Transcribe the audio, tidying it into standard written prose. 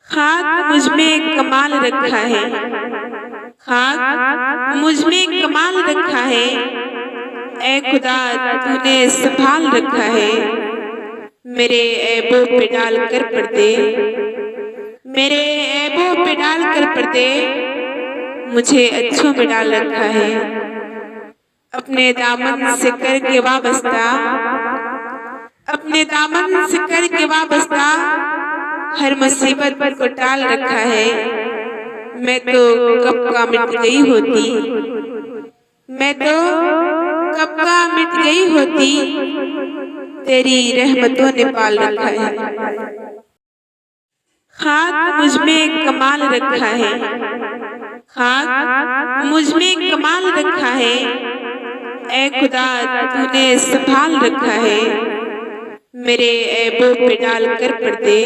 खाक मुझ में कमाल रखा है, खाक मुझ में कमाल रखा है। ऐ खुदा तूने संभाल रखा है। मेरे ऐबों पे डाल कर पर्दे, मेरे ऐबों पे डाल कर पर्दे, मुझे अच्छों में डाल रखा है। अपने दामन से करके वाबस्ता, अपने दामन से करके वाबस्ता, हर मुसीबत को टाल रखा है। मैं तो कब का मिट गई होती, मैं तो कब का मिट गई होती, तेरी रहमतों ने पाल रखा है। खाक मुझ में कमाल रखा है, खाक मुझ में कमाल रखा है। ऐ खुदा तूने संभाल रखा है। मेरे ऐबों पे डाल कर पर्दे,